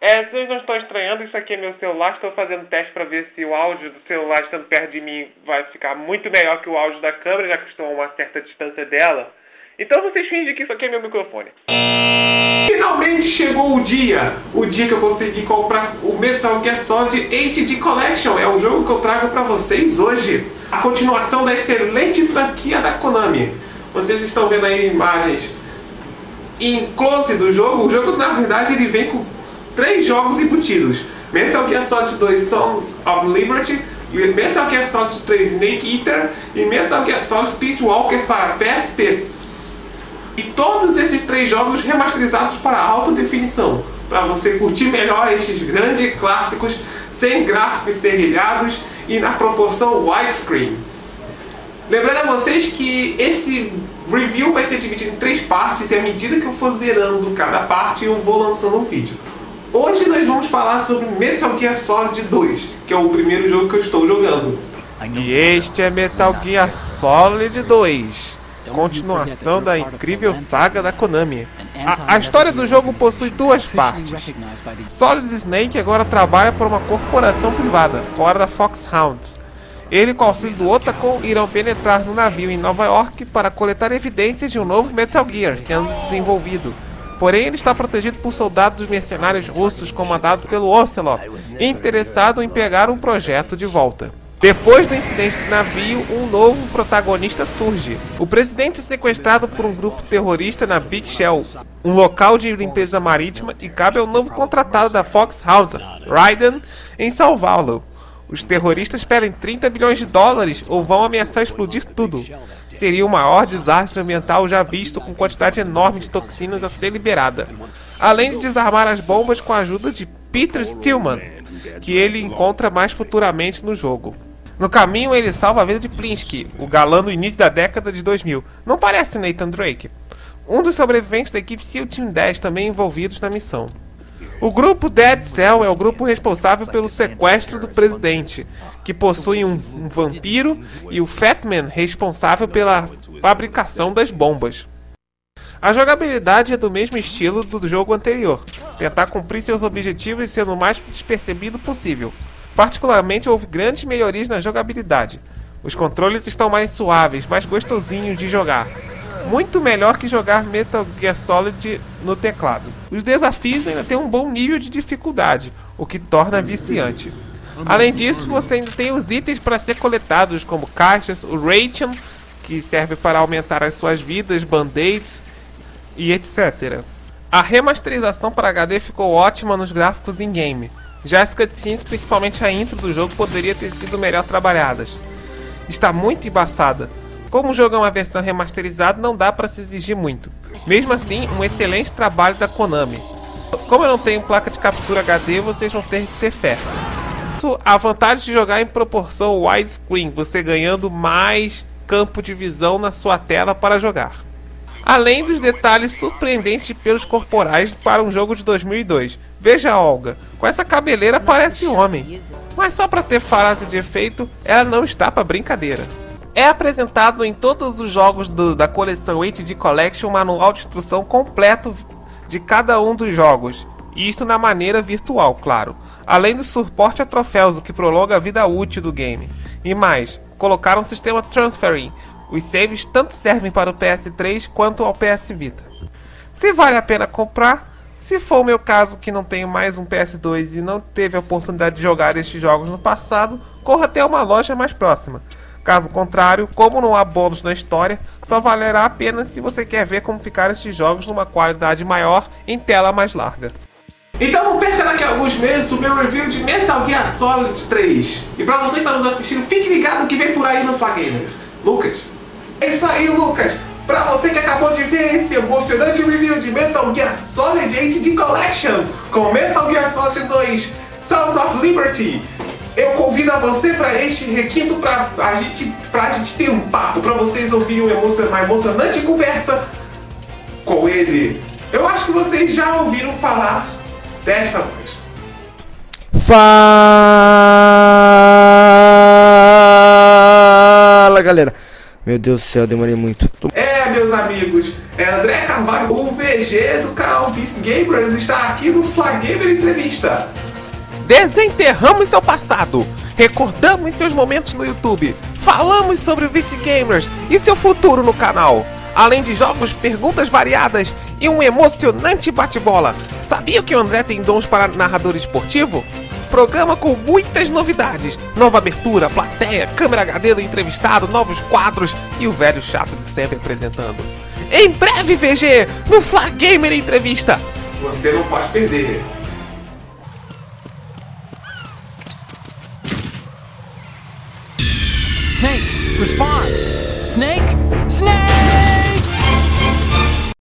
Vocês não estão estranhando, isso aqui é meu celular, estou fazendo teste para ver se o áudio do celular estando perto de mim vai ficar muito melhor que o áudio da câmera, já que estou a uma certa distância dela. Então vocês fingem que isso aqui é meu microfone. Finalmente chegou o dia que eu consegui comprar o Metal Gear Solid HD Collection. É o jogo que eu trago para vocês hoje. A continuação da excelente franquia da Konami. Vocês estão vendo aí imagens em close do jogo. O jogo, na verdade, ele vem com 3 jogos embutidos: Metal Gear Solid 2 Sons of Liberty, Metal Gear Solid 3 Snake Eater e Metal Gear Solid Peace Walker para PSP. E todos esses 3 jogos remasterizados para alta definição, para você curtir melhor estes grandes clássicos sem gráficos serrilhados e na proporção widescreen. Lembrando a vocês que esse review vai ser dividido em 3 partes e à medida que eu for zerando cada parte eu vou lançando um vídeo. Hoje nós vamos falar sobre Metal Gear Solid 2, que é o primeiro jogo que eu estou jogando. E este é Metal Gear Solid 2, continuação da incrível saga da Konami. A história do jogo possui 2 partes. Solid Snake agora trabalha para uma corporação privada, fora da Foxhound. Ele com o filho do Otacon irão penetrar no navio em Nova York para coletar evidências de um novo Metal Gear sendo desenvolvido. Porém, ele está protegido por soldados mercenários russos comandado pelo Ocelot, interessado em pegar um projeto de volta. Depois do incidente do navio, um novo protagonista surge. O presidente é sequestrado por um grupo terrorista na Big Shell, um local de limpeza marítima, e cabe ao novo contratado da Foxhound, Raiden, em salvá-lo. Os terroristas pedem 30 bilhões de dólares ou vão ameaçar explodir tudo. Seria o maior desastre ambiental já visto, com quantidade enorme de toxinas a ser liberada. Além de desarmar as bombas com a ajuda de Peter Stillman, que ele encontra mais futuramente no jogo. No caminho, ele salva a vida de Plinsky, o galã do início da década de 2000. Não parece Nathan Drake? Um dos sobreviventes da equipe SEAL Team 10 também envolvidos na missão. O grupo Dead Cell é o grupo responsável pelo sequestro do presidente, que possui um vampiro, e o Fat Man responsável pela fabricação das bombas. A jogabilidade é do mesmo estilo do jogo anterior, tentar cumprir seus objetivos sendo o mais despercebido possível. Particularmente, houve grandes melhorias na jogabilidade. Os controles estão mais suaves, mais gostosinhos de jogar. Muito melhor que jogar Metal Gear Solid no teclado. Os desafios ainda têm um bom nível de dificuldade, o que torna viciante. Além disso, você ainda tem os itens para ser coletados, como caixas, o Ration, que serve para aumentar as suas vidas, band-aids e etc. A remasterização para HD ficou ótima nos gráficos in-game. Já as cutscenes, principalmente a intro do jogo, poderia ter sido melhor trabalhadas. Está muito embaçada. Como o jogo é uma versão remasterizada, não dá para se exigir muito. Mesmo assim, um excelente trabalho da Konami. Como eu não tenho placa de captura HD, vocês vão ter que ter fé. A vantagem de jogar em proporção widescreen, você ganhando mais campo de visão na sua tela para jogar. Além dos detalhes surpreendentes de pelos corporais para um jogo de 2002. Veja a Olga, com essa cabeleira parece homem. Mas só para ter frase de efeito, ela não está para brincadeira. É apresentado em todos os jogos da coleção HD Collection um manual de instrução completo de cada um dos jogos, e isto na maneira virtual, claro. Além do suporte a troféus, o que prolonga a vida útil do game. E mais, colocaram um sistema Transferring. Os saves tanto servem para o PS3 quanto ao PS Vita. Se vale a pena comprar, se for o meu caso que não tenho mais um PS2 e não teve a oportunidade de jogar estes jogos no passado, corra até uma loja mais próxima. Caso contrário, como não há bônus na história, só valerá a pena se você quer ver como ficaram estes jogos numa qualidade maior em tela mais larga. Então não perca daqui a alguns meses o meu review de Metal Gear Solid 3. E pra você que está nos assistindo, fique ligado que vem por aí no Flagamers. Lucas. É isso aí, Lucas. Pra você que acabou de ver esse emocionante review de Metal Gear Solid HD Collection com Metal Gear Solid 2 Sons of Liberty, eu convido a você para este requinto pra gente ter um papo, para vocês ouvirem uma emocionante conversa com ele. Eu acho que vocês já ouviram falar desta voz. Fala, galera! Meu Deus do céu, demorei muito. Meus amigos, André Carvalho, o VG do canal Vice Gamers, está aqui no Fla Gamer Entrevista. Desenterramos seu passado, recordamos seus momentos no YouTube, falamos sobre o Vice Gamers e seu futuro no canal. Além de jogos, perguntas variadas e um emocionante bate-bola. Sabia que o André tem dons para narrador esportivo? Programa com muitas novidades, nova abertura, plateia, câmera HD do entrevistado, novos quadros e o velho chato de sempre apresentando. Em breve, VG, no Fla Gamer Entrevista. Você não pode perder. Snake, respond! Snake! Snake!